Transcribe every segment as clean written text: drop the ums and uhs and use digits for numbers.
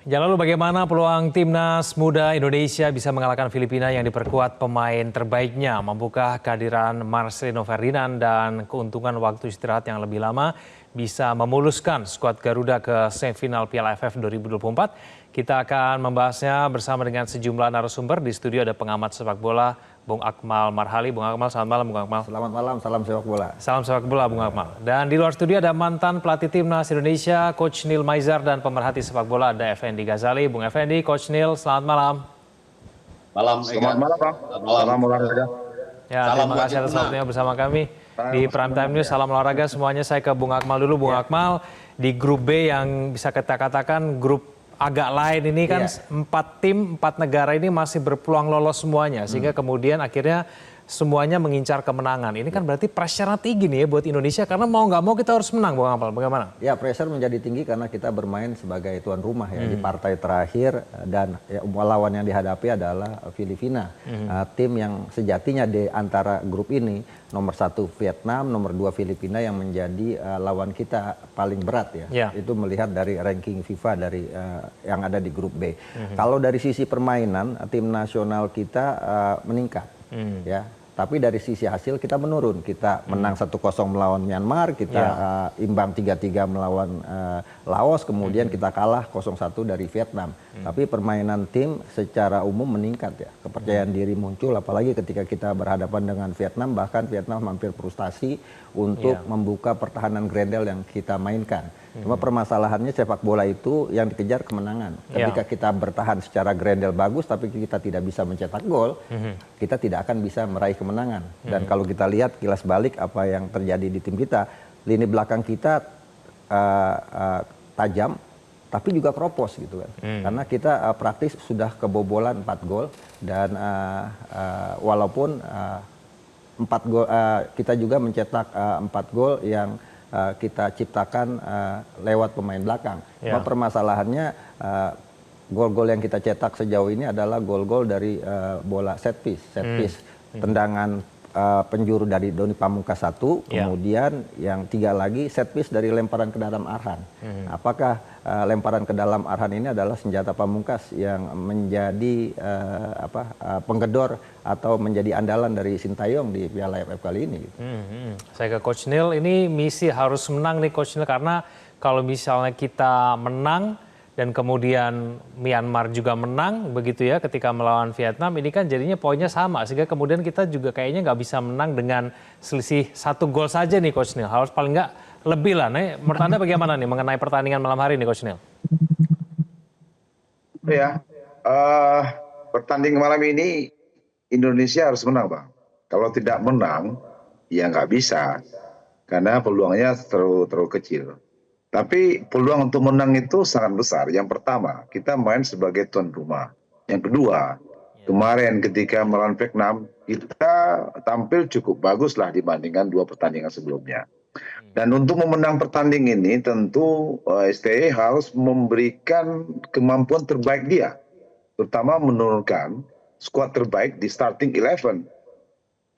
Ya lalu bagaimana peluang timnas muda Indonesia bisa mengalahkan Filipina yang diperkuat pemain terbaiknya? Mampukah kehadiran Marcelino Ferdinand dan keuntungan waktu istirahat yang lebih lama bisa memuluskan skuad Garuda ke semifinal Piala AFF 2024? Kita akan membahasnya bersama dengan sejumlah narasumber. Di studio ada pengamat sepak bola Bung Akmal Marhali. Bung Akmal, selamat malam Bung Akmal. Selamat malam, salam sepak bola. Salam sepak bola Bung Akmal. Dan di luar studio ada mantan pelatih timnas Indonesia, Coach Neil Maizar, dan pemerhati sepak bola ada Effendi Ghazali. Bung Effendi, Coach Neil, selamat malam. Selamat malam, Bang. Salam olahraga. Ya, terima kasih atas waktunya bersama kami di Prime Time News. Salam olahraga semuanya. Saya ke Bung Akmal dulu. Bung Akmal, di grup B yang bisa kita katakan grup agak lain ini kan 4 tim, 4 negara ini masih berpeluang lolos semuanya. Sehingga kemudian akhirnya semuanya mengincar kemenangan. Ini kan berarti pressure-nya tinggi nih ya buat Indonesia karena mau nggak mau kita harus menang, Bung Akmal. Bagaimana? Ya, pressure menjadi tinggi karena kita bermain sebagai tuan rumah ya di partai terakhir dan ya, lawan yang dihadapi adalah Filipina. Tim yang sejatinya di antara grup ini nomor 1 Vietnam, nomor 2 Filipina yang menjadi lawan kita paling berat ya. Itu melihat dari ranking FIFA dari yang ada di grup B. Kalau dari sisi permainan tim nasional kita meningkat. Ya, tapi dari sisi hasil kita menurun. Kita menang 1-0 melawan Myanmar, kita imbang 3-3 melawan Laos, kemudian kita kalah 0-1 dari Vietnam. Tapi permainan tim secara umum meningkat ya. Kepercayaan diri muncul apalagi ketika kita berhadapan dengan Vietnam, bahkan Vietnam hampir frustasi untuk membuka pertahanan grendel yang kita mainkan. Cuma permasalahannya sepak bola itu yang dikejar kemenangan. Ketika kita bertahan secara grendel bagus tapi kita tidak bisa mencetak gol, kita tidak akan bisa meraih kemenangan. Dan kalau kita lihat kilas balik apa yang terjadi di tim kita, lini belakang kita tajam tapi juga keropos gitu kan. Karena kita praktis sudah kebobolan 4 gol dan walaupun 4 gol kita juga mencetak 4 gol yang kita ciptakan lewat pemain belakang. Cuma permasalahannya gol-gol yang kita cetak sejauh ini adalah gol-gol dari bola set piece, tendangan penjuru dari Doni Pamungkas 1, kemudian yang 3 lagi set piece dari lemparan ke dalam Arhan. Apakah lemparan ke dalam Arhan ini adalah senjata Pamungkas yang menjadi penggedor atau menjadi andalan dari Sintayong di Piala AFF kali ini? Saya ke Coach Neil, ini misi harus menang nih Coach Neil, karena kalau misalnya kita menang dan kemudian Myanmar juga menang begitu ya ketika melawan Vietnam, ini kan jadinya poinnya sama sehingga kemudian kita juga kayaknya nggak bisa menang dengan selisih 1 gol saja nih Coach Neil, harus paling nggak lebih lah nih. Menurut Anda bagaimana nih mengenai pertandingan malam hari ini Coach Neil? Ya, pertandingan malam ini Indonesia harus menang, Bang. Kalau tidak menang ya nggak bisa karena peluangnya terlalu kecil. Tapi peluang untuk menang itu sangat besar. Yang pertama, kita main sebagai tuan rumah. Yang kedua, kemarin ketika melawan Vietnam, kita tampil cukup bagus lah dibandingkan 2 pertandingan sebelumnya. Dan untuk memenang pertandingan ini tentu STY harus memberikan kemampuan terbaik dia. Terutama menurunkan skuad terbaik di starting 11.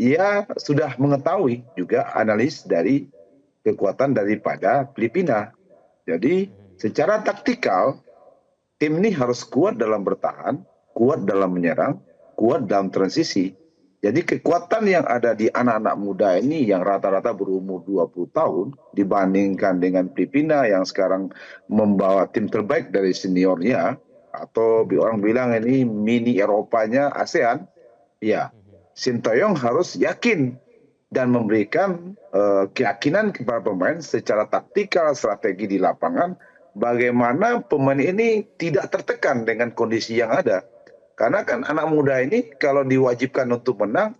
Ia sudah mengetahui juga analis dari kekuatan daripada Filipina. Jadi secara taktikal tim ini harus kuat dalam bertahan, kuat dalam menyerang, kuat dalam transisi. Jadi kekuatan yang ada di anak-anak muda ini yang rata-rata berumur 20 tahun dibandingkan dengan Filipina yang sekarang membawa tim terbaik dari seniornya, atau orang bilang ini mini Eropanya ASEAN, ya Sintayong harus yakin dan memberikan keyakinan kepada pemain secara taktikal, strategi di lapangan, bagaimana pemain ini tidak tertekan dengan kondisi yang ada. Karena kan anak muda ini kalau diwajibkan untuk menang,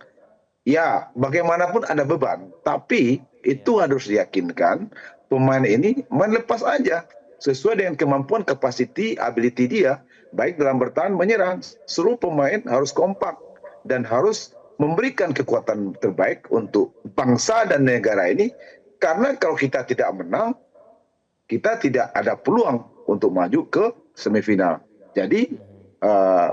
ya bagaimanapun ada beban. Tapi itu harus diyakinkan pemain ini main lepas aja, sesuai dengan kemampuan, capacity, ability dia, baik dalam bertahan, menyerang. Seluruh pemain harus kompak dan harus memberikan kekuatan terbaik untuk bangsa dan negara ini, karena kalau kita tidak menang, kita tidak ada peluang untuk maju ke semifinal. Jadi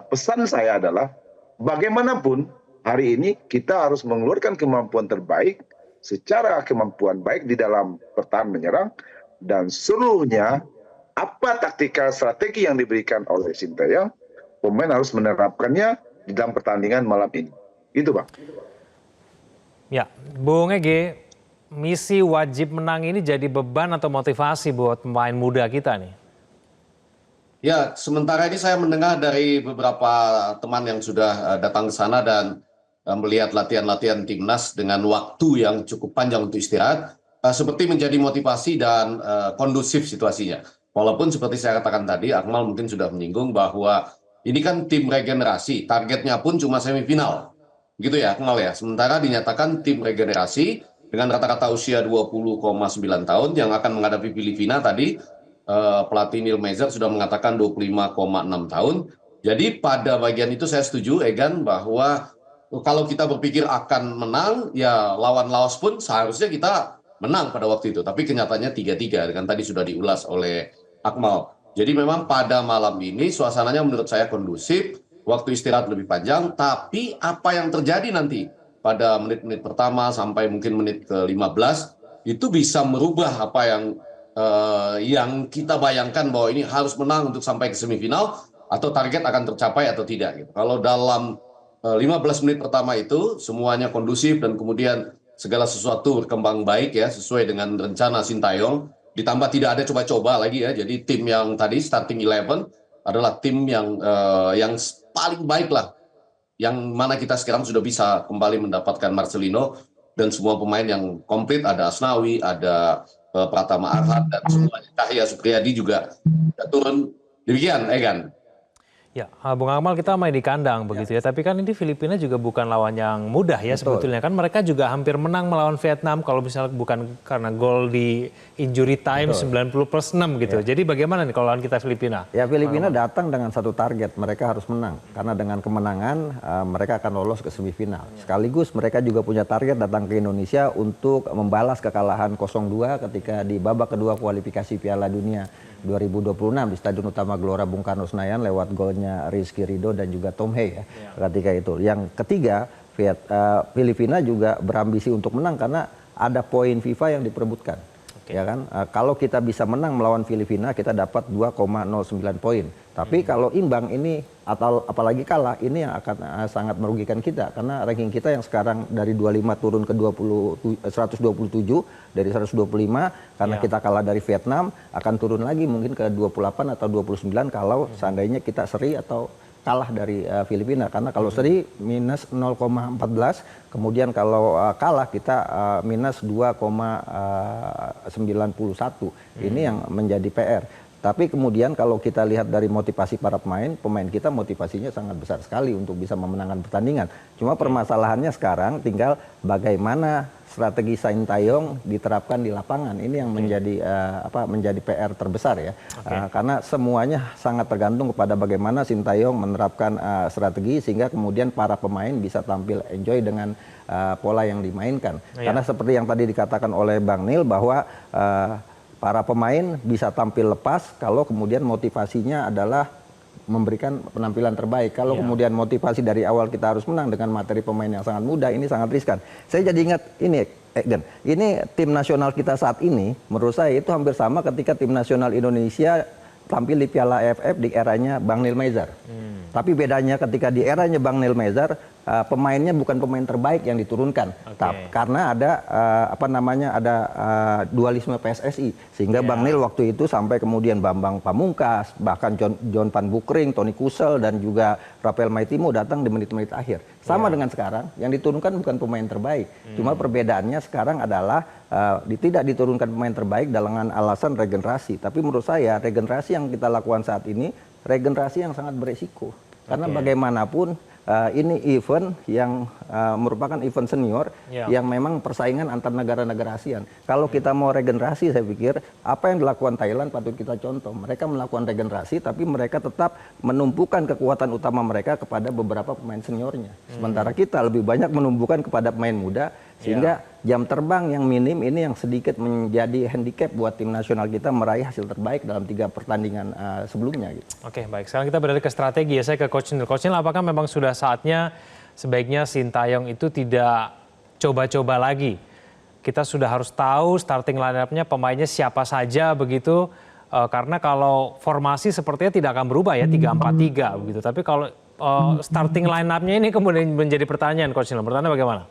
pesan saya adalah bagaimanapun hari ini kita harus mengeluarkan kemampuan terbaik secara kemampuan baik di dalam bertahan menyerang, dan seluruhnya apa taktikal strategi yang diberikan oleh Sinteyong, pemain harus menerapkannya di dalam pertandingan malam ini. Itu Bang. Ya, Bung Ege, misi wajib menang ini jadi beban atau motivasi buat pemain muda kita nih? Ya, sementara ini saya mendengar dari beberapa teman yang sudah datang ke sana dan melihat latihan-latihan timnas dengan waktu yang cukup panjang untuk istirahat, seperti menjadi motivasi dan kondusif situasinya. Walaupun seperti saya katakan tadi, Akmal mungkin sudah menyinggung bahwa ini kan tim regenerasi, targetnya pun cuma semifinal. Gitu ya, Akmal ya. Sementara dinyatakan tim regenerasi dengan rata-rata usia 20,9 tahun yang akan menghadapi Filipina tadi, pelatih Neil Maizar sudah mengatakan 25,6 tahun. Jadi pada bagian itu saya setuju, Egan, bahwa kalau kita berpikir akan menang, ya lawan Laos pun seharusnya kita menang pada waktu itu. Tapi kenyataannya 3-3, dengan tadi sudah diulas oleh Akmal. Jadi memang pada malam ini suasananya menurut saya kondusif, waktu istirahat lebih panjang, tapi apa yang terjadi nanti pada menit-menit pertama sampai mungkin menit ke-15, itu bisa merubah apa yang kita bayangkan bahwa ini harus menang untuk sampai ke semifinal, atau target akan tercapai atau tidak. Gitu. Kalau dalam 15 menit pertama itu semuanya kondusif dan kemudian segala sesuatu berkembang baik ya sesuai dengan rencana Sintayong, ditambah tidak ada coba-coba lagi ya. Jadi tim yang tadi starting 11 adalah tim yang paling baik lah, yang mana kita sekarang sudah bisa kembali mendapatkan Marcelino dan semua pemain yang komplit, ada Asnawi, ada Pratama Arhan, dan semuanya Cahya Supriyadi juga turun. Demikian, Egan. Ya, Bung Akmal, kita main di kandang begitu ya. Tapi kan ini Filipina juga bukan lawan yang mudah ya sebetulnya. Kan mereka juga hampir menang melawan Vietnam kalau misalnya bukan karena gol di injury time 90+6 gitu. Jadi bagaimana nih kalau lawan kita Filipina? Ya, Filipina datang dengan satu target, mereka harus menang. Karena dengan kemenangan mereka akan lolos ke semifinal. Sekaligus mereka juga punya target datang ke Indonesia untuk membalas kekalahan 0-2 ketika di babak kedua kualifikasi Piala Dunia 2026 di Stadion Utama Gelora Bung Karno Senayan lewat golnya Rizky Ridho dan juga Tom Hei ya ketika itu. Yang ketiga, Filipina juga berambisi untuk menang karena ada poin FIFA yang diperebutkan. Ya kan? Kalau kita bisa menang melawan Filipina, kita dapat 2,09 poin. Tapi kalau imbang ini atau apalagi kalah, ini yang akan sangat merugikan kita karena ranking kita yang sekarang dari 25 turun ke 127 dari 125 karena kita kalah dari Vietnam, akan turun lagi mungkin ke 28 atau 29 kalau seandainya kita seri atau kalah dari Filipina. Karena kalau seri minus 0,14, kemudian kalau kalah kita minus 2,91. Ini yang menjadi PR. Tapi kemudian kalau kita lihat dari motivasi para pemain kita motivasinya sangat besar sekali untuk bisa memenangkan pertandingan. Cuma permasalahannya sekarang tinggal bagaimana strategi Sintayong diterapkan di lapangan. Ini yang menjadi PR terbesar ya. Karena semuanya sangat tergantung kepada bagaimana Sintayong menerapkan strategi sehingga kemudian para pemain bisa tampil enjoy dengan pola yang dimainkan. Karena seperti yang tadi dikatakan oleh Bang Nil bahwa para pemain bisa tampil lepas kalau kemudian motivasinya adalah memberikan penampilan terbaik. Kalau kemudian motivasi dari awal kita harus menang dengan materi pemain yang sangat muda, ini sangat riskan. Saya jadi ingat ini, Egan, ini tim nasional kita saat ini, menurut saya itu hampir sama ketika tim nasional Indonesia tampil di Piala AFF di eranya Bang Neil Maizar. Tapi bedanya ketika di eranya Bang Neil Maizar, pemainnya bukan pemain terbaik yang diturunkan, karena ada ada dualisme PSSI, sehingga Bang Neil waktu itu sampai kemudian Bambang Pamungkas, bahkan John Van Bukering, Tony Kusel dan juga Rafael Maitimo datang di menit-menit akhir. Sama dengan sekarang, yang diturunkan bukan pemain terbaik, cuma perbedaannya sekarang adalah tidak diturunkan pemain terbaik dengan alasan regenerasi. Tapi menurut saya regenerasi yang kita lakukan saat ini regenerasi yang sangat beresiko. Karena bagaimanapun ini event yang merupakan event senior yang memang persaingan antar negara-negara ASEAN. Kalau kita mau regenerasi, saya pikir apa yang dilakukan Thailand patut kita contoh. Mereka melakukan regenerasi, tapi mereka tetap menumpukan kekuatan utama mereka kepada beberapa pemain seniornya. Sementara kita lebih banyak menumpukan kepada pemain muda, sehingga jam terbang yang minim ini yang sedikit menjadi handicap buat tim nasional kita meraih hasil terbaik dalam 3 pertandingan sebelumnya. Gitu. Oke, baik. Sekarang kita beralih ke strategi ya. Saya ke Coach Nil. Coach Nil, apakah memang sudah saatnya sebaiknya Sintayong itu tidak coba-coba lagi? Kita sudah harus tahu starting line-up-nya, pemainnya siapa saja begitu. Karena kalau formasi sepertinya tidak akan berubah ya 3-4-3 begitu. Tapi kalau starting line up-nya ini kemudian menjadi pertanyaan Coach Neil. Menurut Anda bagaimana?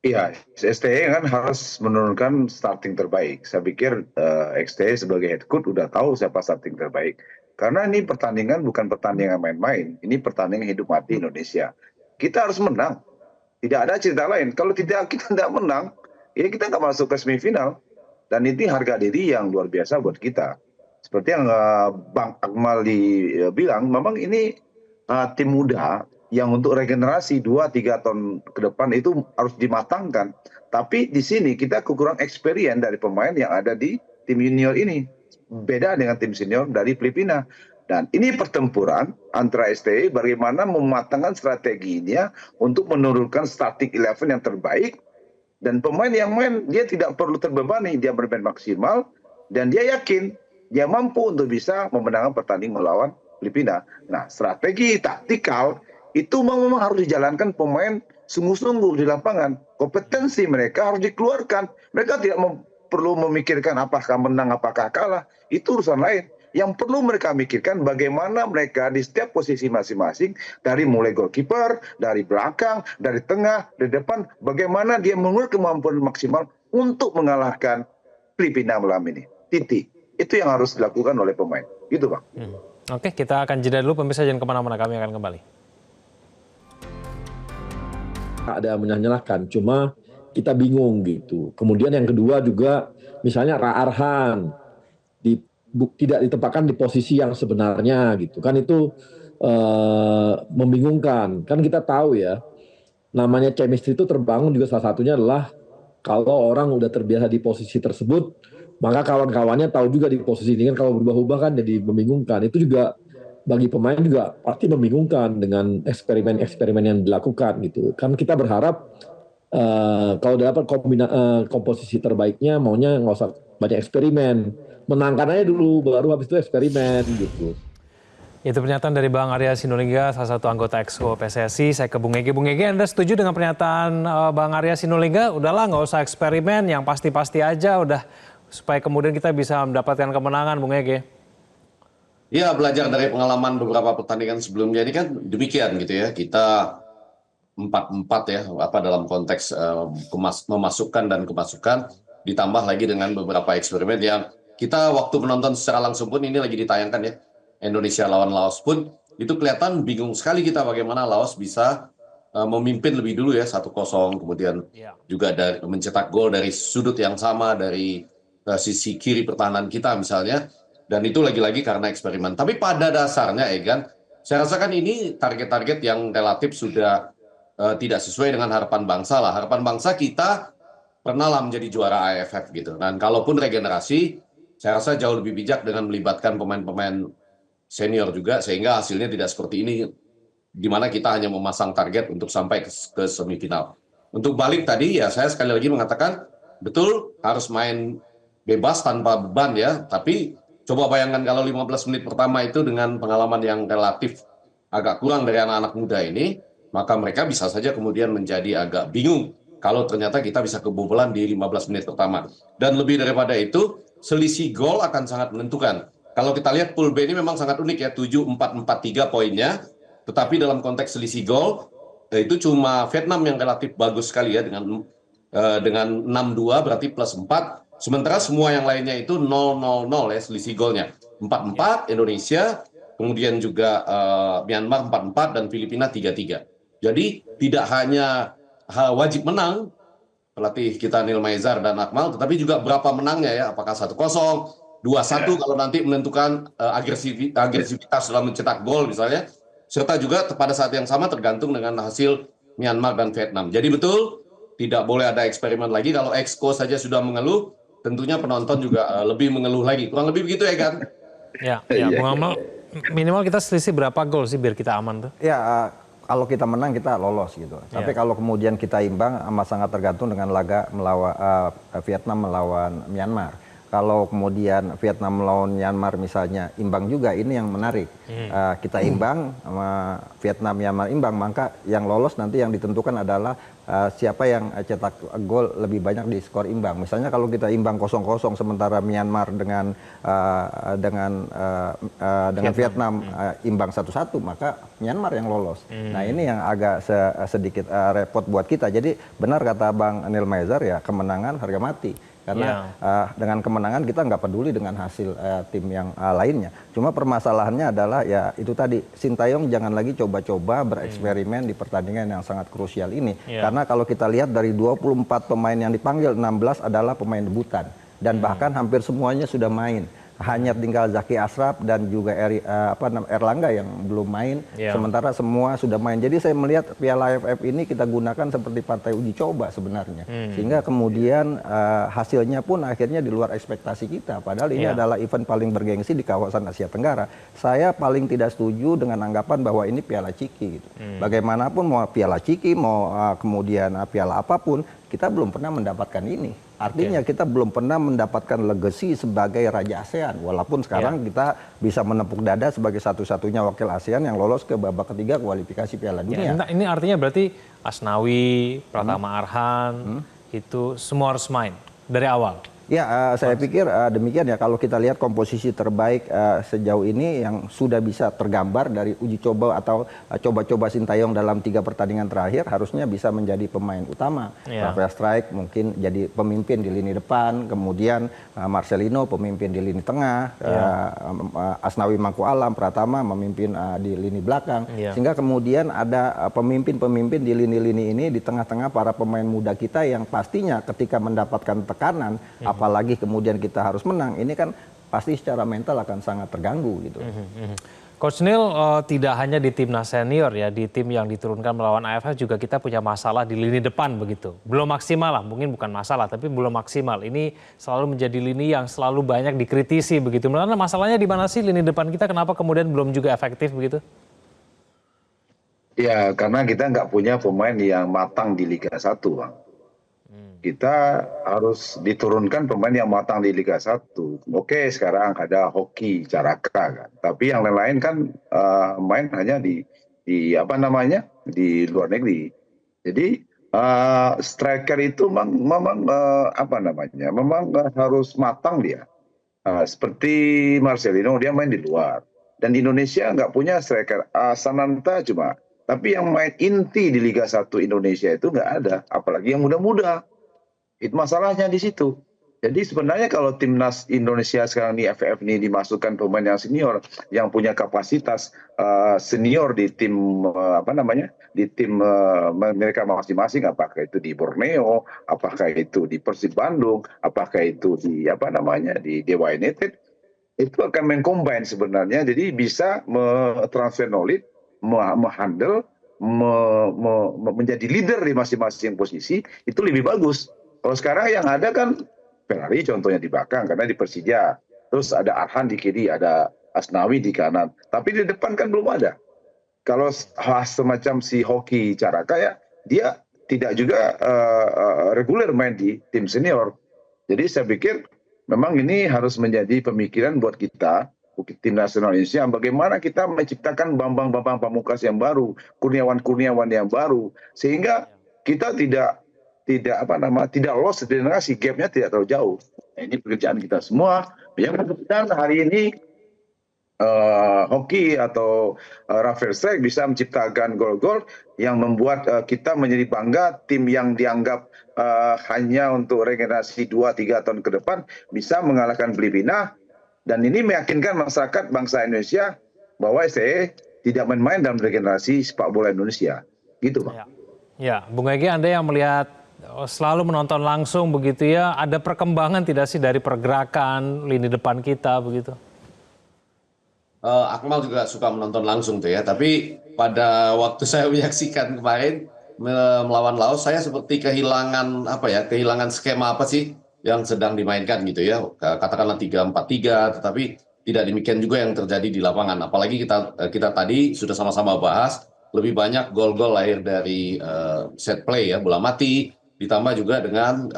Iya, STY kan harus menurunkan starting terbaik. Saya pikir STY sebagai head coach udah tahu siapa starting terbaik. Karena ini pertandingan bukan pertandingan main-main, ini pertandingan hidup mati Indonesia. Kita harus menang. Tidak ada cerita lain. Kalau kita tidak menang, ya kita nggak masuk ke semifinal. Dan ini harga diri yang luar biasa buat kita. Seperti yang Bang Akmal bilang, memang ini tim muda yang untuk regenerasi 2-3 tahun ke depan itu harus dimatangkan. Tapi di sini kita kekurangan experience dari pemain yang ada di tim junior ini. Beda dengan tim senior dari Filipina. Dan ini pertempuran antara STY bagaimana mematangkan strateginya untuk menurunkan starting 11 yang terbaik. Dan pemain yang main dia tidak perlu terbebani, dia bermain maksimal. Dan dia yakin dia mampu untuk bisa memenangkan pertandingan melawan Filipina. Nah, strategi taktikal itu memang harus dijalankan pemain sungguh-sungguh di lapangan. Kompetensi mereka harus dikeluarkan. Mereka tidak perlu memikirkan apakah menang, apakah kalah. Itu urusan lain. Yang perlu mereka mikirkan bagaimana mereka di setiap posisi masing-masing, dari mulai goalkeeper, dari belakang, dari tengah, dari depan, bagaimana dia mengukur kemampuan maksimal untuk mengalahkan Filipina malam ini. Titik. Itu yang harus dilakukan oleh pemain. Gitu, Bang. Oke, kita akan jeda dulu. Pemirsa jangan kemana-mana, kami akan kembali. Ada menyalahkan, cuma kita bingung gitu. Kemudian yang kedua juga misalnya Arhan tidak ditempatkan di posisi yang sebenarnya gitu kan, itu membingungkan. Kan kita tahu ya, namanya chemistry itu terbangun juga salah satunya adalah kalau orang udah terbiasa di posisi tersebut, maka kawan-kawannya tahu juga di posisi ini kan, kalau berubah-ubah kan jadi membingungkan. Itu juga bagi pemain juga pasti membingungkan dengan eksperimen-eksperimen yang dilakukan gitu. Kan kita berharap kalau dapat komposisi terbaiknya, maunya nggak usah banyak eksperimen, menangkan aja dulu, baru habis itu eksperimen gitu. Itu pernyataan dari Bang Arya Sinulinga, salah satu anggota Exco PSSI. Saya ke Bung Ege. Bung Ege, Anda setuju dengan pernyataan Bang Arya Sinulinga? Udahlah, nggak usah eksperimen, yang pasti-pasti aja udah, supaya kemudian kita bisa mendapatkan kemenangan, Bung Ege. Ya, belajar dari pengalaman beberapa pertandingan sebelumnya ini kan demikian gitu ya. Kita 4-4 ya, dalam konteks memasukkan dan kemasukan, ditambah lagi dengan beberapa eksperimen yang kita waktu menonton secara langsung pun, ini lagi ditayangkan ya, Indonesia lawan Laos pun, itu kelihatan bingung sekali kita bagaimana Laos bisa memimpin lebih dulu ya 1-0, kemudian juga mencetak gol dari sudut yang sama dari sisi kiri pertahanan kita misalnya. Dan itu lagi-lagi karena eksperimen. Tapi pada dasarnya, Egan, saya rasakan ini target-target yang relatif sudah tidak sesuai dengan harapan bangsa lah. Harapan bangsa kita pernah lah menjadi juara AFF gitu. Dan kalaupun regenerasi, saya rasa jauh lebih bijak dengan melibatkan pemain-pemain senior juga, sehingga hasilnya tidak seperti ini, di mana kita hanya memasang target untuk sampai ke semifinal. Untuk balik tadi, ya saya sekali lagi mengatakan, betul harus main bebas tanpa beban ya, tapi coba bayangkan kalau 15 menit pertama itu dengan pengalaman yang relatif agak kurang dari anak-anak muda ini, maka mereka bisa saja kemudian menjadi agak bingung kalau ternyata kita bisa kebobolan di 15 menit pertama. Dan lebih daripada itu, selisih gol akan sangat menentukan. Kalau kita lihat pool B ini memang sangat unik ya, 7-4-4-3 poinnya, tetapi dalam konteks selisih gol, itu cuma Vietnam yang relatif bagus sekali ya, dengan 6-2 berarti plus 4. Sementara semua yang lainnya itu 0-0-0 ya selisih golnya. 4-4 Indonesia, kemudian juga Myanmar 4-4 dan Filipina 3-3. Jadi tidak hanya wajib menang pelatih kita Neil Maizar dan Akmal, tetapi juga berapa menangnya ya, apakah 1-0, 2-1 kalau nanti menentukan agresivitas dalam mencetak gol misalnya, serta juga pada saat yang sama tergantung dengan hasil Myanmar dan Vietnam. Jadi betul tidak boleh ada eksperimen lagi. Kalau Exco saja sudah mengeluh, tentunya penonton juga lebih mengeluh lagi. Kurang lebih begitu ya kan? Ya, Bung Akmal, minimal kita selisih berapa gol sih biar kita aman tuh? Ya, kalau kita menang kita lolos gitu. Tapi kalau kemudian kita imbang, amat sangat tergantung dengan laga melawan Vietnam melawan Myanmar. kalau kemudian Vietnam melawan Myanmar misalnya imbang juga, ini yang menarik. Kita imbang, Vietnam Myanmar imbang, maka yang lolos nanti yang ditentukan adalah siapa yang cetak gol lebih banyak di skor imbang. Misalnya kalau kita imbang 0-0 sementara Myanmar dengan Vietnam imbang 1-1, maka Myanmar yang lolos. Nah ini yang agak sedikit repot buat kita. Jadi benar kata Bang Neil Maizar, ya kemenangan harga mati. Karena dengan kemenangan kita nggak peduli dengan hasil tim yang lainnya. Cuma permasalahannya adalah ya itu tadi, Sintayong jangan lagi coba-coba bereksperimen di pertandingan yang sangat krusial ini. Karena kalau kita lihat dari 24 pemain yang dipanggil, 16 adalah pemain debutan. Dan bahkan hampir semuanya sudah main. Hanya tinggal Zaki Ashraf dan juga Erlangga yang belum main, sementara semua sudah main. Jadi saya melihat Piala AFF ini kita gunakan seperti partai uji coba sebenarnya, sehingga kemudian hasilnya pun akhirnya di luar ekspektasi kita. Padahal ini adalah event paling bergengsi di kawasan Asia Tenggara. Saya paling tidak setuju dengan anggapan bahwa ini Piala Ciki. Gitu. Bagaimanapun mau Piala Ciki, mau kemudian Piala apapun, kita belum pernah mendapatkan ini. Artinya kita belum pernah mendapatkan legacy sebagai Raja ASEAN. Walaupun sekarang kita bisa menepuk dada sebagai satu-satunya wakil ASEAN yang lolos ke babak ketiga kualifikasi Piala Dunia. Ini artinya berarti Asnawi, Pratama Arhan, itu semua harus main dari awal? Ya, saya pikir demikian ya. Kalau kita lihat komposisi terbaik sejauh ini yang sudah bisa tergambar dari uji coba atau coba-coba Sintayong dalam 3 pertandingan terakhir, harusnya bisa menjadi pemain utama. Rafael Strijk mungkin jadi pemimpin di lini depan, kemudian Marcelino pemimpin di lini tengah, Asnawi Mangku Alam, Pratama memimpin di lini belakang, sehingga kemudian ada pemimpin-pemimpin di lini-lini ini di tengah-tengah para pemain muda kita yang pastinya ketika mendapatkan tekanan, apalagi kemudian kita harus menang, ini kan pasti secara mental akan sangat terganggu gitu. Coach Neil, tidak hanya di timnas senior ya, di tim yang diturunkan melawan AFF juga kita punya masalah di lini depan begitu. Belum maksimal lah, mungkin bukan masalah, tapi belum maksimal. Ini selalu menjadi lini yang selalu banyak dikritisi begitu. Menurut masalahnya di mana sih lini depan kita, kenapa kemudian belum juga efektif begitu? Ya, karena kita nggak punya pemain yang matang di Liga 1, Bang. Kita harus diturunkan pemain yang matang di Liga 1. Oke, sekarang ada Hoki, Caraka kan. Tapi yang lain-lain kan main hanya di luar negeri. Jadi striker itu memang harus matang dia. Seperti Marcelino, dia main di luar. Dan di Indonesia nggak punya striker. Sananta cuma. Tapi yang main inti di Liga 1 Indonesia itu nggak ada. Apalagi yang muda-muda. Itu masalahnya di situ. Jadi sebenarnya kalau timnas Indonesia sekarang di AFF ini dimasukkan pemain yang senior, yang punya kapasitas senior di tim mereka masing-masing, apakah itu di Borneo, apakah itu di Persib Bandung, apakah itu di Dewa United, itu akan mengcombine sebenarnya. Jadi bisa transfer knowledge, menghandle, menjadi leader di masing-masing posisi, itu lebih bagus. Kalau sekarang yang ada kan Ferrari contohnya di belakang karena di Persija. Terus ada Arhan di kiri, ada Asnawi di kanan. Tapi di depan kan belum ada. Kalau semacam si Hoki Caraka ya, dia tidak juga reguler main di tim senior. Jadi saya pikir memang ini harus menjadi pemikiran buat kita, tim nasional Indonesia, bagaimana kita menciptakan Bambang Pamungkas yang baru, Kurniawan yang baru, sehingga kita tidak lost di generasi, gapnya tidak terlalu jauh. Nah, ini pekerjaan kita semua. Yang mudah-mudahan hari ini Hoki atau Rafael Strijk bisa menciptakan gol-gol yang membuat kita menjadi bangga, tim yang dianggap hanya untuk regenerasi 2-3 tahun ke depan bisa mengalahkan Filipina, dan ini meyakinkan masyarakat bangsa Indonesia bahwa STE tidak main-main dalam regenerasi sepak bola Indonesia. Gitu, Pak. Ya, Bung Egi, Anda yang melihat selalu menonton langsung begitu ya, ada perkembangan tidak sih dari pergerakan lini depan kita begitu? Akmal juga suka menonton langsung tuh ya, tapi pada waktu saya menyaksikan kemarin melawan Laos, saya seperti kehilangan skema apa sih yang sedang dimainkan gitu ya, katakanlah 3-4-3, tetapi tidak demikian juga yang terjadi di lapangan. Apalagi kita tadi sudah sama-sama bahas, lebih banyak gol-gol lahir dari set play ya, bola mati, ditambah juga dengan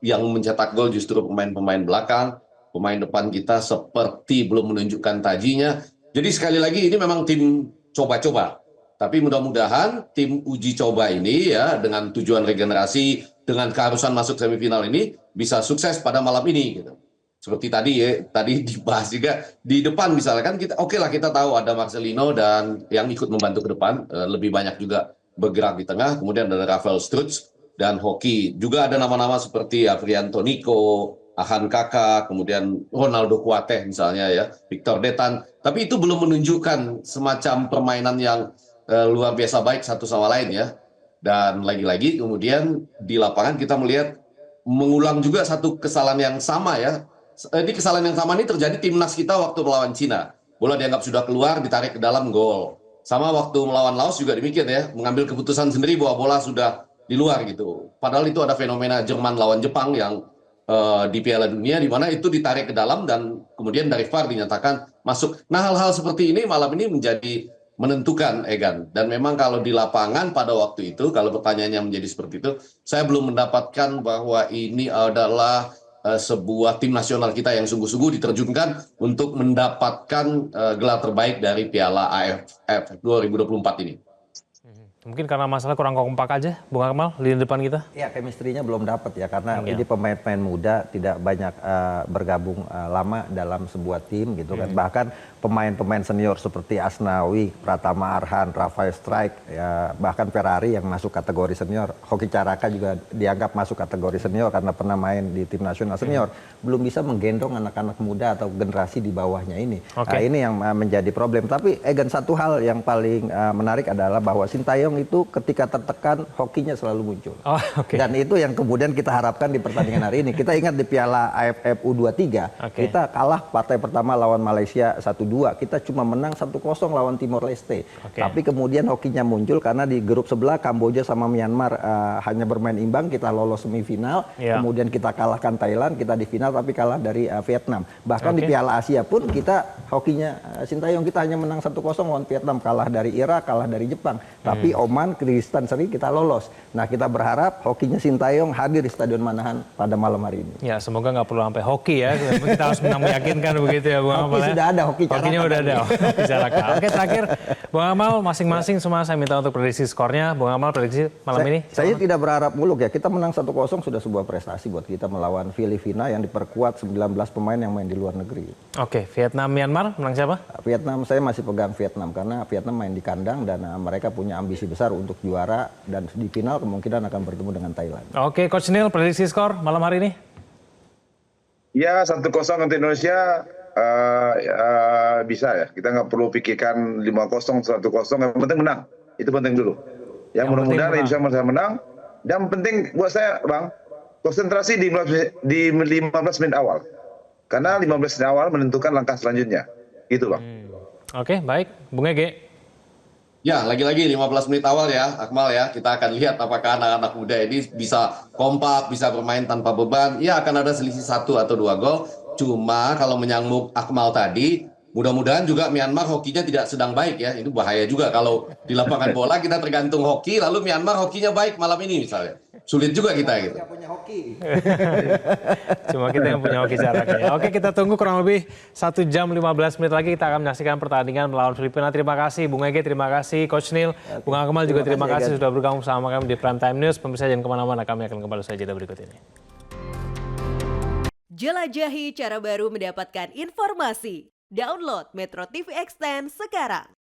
yang mencetak gol justru pemain-pemain belakang, pemain depan kita seperti belum menunjukkan tajinya. Jadi sekali lagi ini memang tim coba-coba. Tapi mudah-mudahan tim uji coba ini ya dengan tujuan regenerasi, dengan keharusan masuk semifinal ini bisa sukses pada malam ini gitu. Seperti tadi dibahas juga di depan misalnya kan kita oke lah kita tahu ada Marcelino dan yang ikut membantu ke depan lebih banyak juga bergerak di tengah, kemudian ada Rafael Struts dan Hoki. Juga ada nama-nama seperti Afrianto Nico, Ahan Kakak, kemudian Ronaldo Kuateh misalnya ya, Victor Detan. Tapi itu belum menunjukkan semacam permainan yang luar biasa baik satu sama lain ya. Dan lagi-lagi kemudian di lapangan kita melihat mengulang juga satu kesalahan yang sama ya. Ini kesalahan yang sama ini terjadi timnas kita waktu melawan Cina. Bola dianggap sudah keluar, ditarik ke dalam, gol. Sama waktu melawan Laos juga demikian ya, mengambil keputusan sendiri bahwa bola sudah di luar gitu. Padahal itu ada fenomena Jerman lawan Jepang yang di Piala Dunia di mana itu ditarik ke dalam dan kemudian dari VAR dinyatakan masuk. Nah, hal-hal seperti ini malam ini menjadi menentukan, Egan. Dan memang kalau di lapangan pada waktu itu, kalau pertanyaannya menjadi seperti itu, saya belum mendapatkan bahwa ini adalah sebuah tim nasional kita yang sungguh-sungguh diterjunkan untuk mendapatkan gelar terbaik dari Piala AFF 2024 ini. Mungkin karena masalah kurang kompak aja, Bung Akmal, lini depan kita. Ya, chemistry-nya belum dapat ya, karena ini pemain-pemain muda tidak banyak bergabung lama dalam sebuah tim gitu kan. Bahkan pemain-pemain senior seperti Asnawi, Pratama Arhan, Rafael Strike, ya, bahkan Ferrari yang masuk kategori senior, Hoki Caraka juga dianggap masuk kategori senior karena pernah main di tim nasional senior, belum bisa menggendong anak-anak muda atau generasi di bawahnya ini. Nah, ini yang menjadi problem. Tapi Egan, satu hal yang paling menarik adalah bahwa Sintayong itu ketika tertekan hokinya selalu muncul. Dan itu yang kemudian kita harapkan di pertandingan hari ini. Kita ingat di Piala AFF U23, kita kalah partai pertama lawan Malaysia 1-2, kita cuma menang 1-0 lawan Timor Leste. Tapi kemudian hokinya muncul karena di grup sebelah Kamboja sama Myanmar hanya bermain imbang, kita lolos semifinal, kemudian kita kalahkan Thailand, kita di final tapi kalah dari Vietnam. Bahkan di Piala Asia pun kita hokinya Sintayong kita hanya menang 1-0 lawan Vietnam, kalah dari Irak, kalah dari Jepang. Tapi Oman, Kyrgyzstan seri kita lolos. Nah, kita berharap hokinya Sintayong hadir di Stadion Manahan pada malam hari ini. Ya, semoga nggak perlu sampai hoki ya. Kita harus menang meyakinkan begitu ya, Bung Akmal. Hoki sudah ada, hoki Caraka. Hokinya udah ada. Oke, terakhir Bung Akmal, masing-masing semua saya minta untuk prediksi skornya. Bung Akmal, prediksi malam ini? Saya tidak berharap muluk ya. Kita menang 1-0 sudah sebuah prestasi buat kita melawan Filipina yang diperkuat 19 pemain yang main di luar negeri. Oke, Vietnam, Myanmar, menang siapa? Vietnam, saya masih pegang Vietnam karena Vietnam main di kandang dan mereka punya ambisi besar untuk juara dan di final kemungkinan akan bertemu dengan Thailand. Oke, Coach Neil, prediksi skor malam hari ini? Ya, 1-0 untuk Indonesia bisa ya. Kita nggak perlu pikirkan 5-0, 1-0, yang penting menang. Itu penting dulu. Ya, mudah-mudahan Indonesia bisa menang. Dan penting buat saya, Bang, konsentrasi di 15 menit awal. Karena 15 menit awal menentukan langkah selanjutnya. Gitu, Bang. Oke, baik. Bung Ege. Ya, lagi-lagi 15 menit awal ya, Akmal ya. Kita akan lihat apakah anak-anak muda ini bisa kompak, bisa bermain tanpa beban. Ya, akan ada selisih 1 atau 2 gol. Cuma kalau menyangkut Akmal tadi, mudah-mudahan juga Myanmar hokinya tidak sedang baik ya. Itu bahaya juga kalau di lapangan bola kita tergantung hoki, lalu Myanmar hokinya baik malam ini misalnya. Sulit juga kita gitu. Punya hoki. Cuma kita yang punya hoki Caraka. Oke, kita tunggu kurang lebih 1 jam 15 menit lagi kita akan menyaksikan pertandingan melawan Filipina. Terima kasih Bung Ege, terima kasih Coach Neil. Bung Akmal juga terima kasih sudah bergabung sama kami di Prime Time News. Pemirsa jangan kemana-mana, kami akan kembali saja berikut ini. Jelajahi cara baru mendapatkan informasi. Download Metro TV Extend sekarang.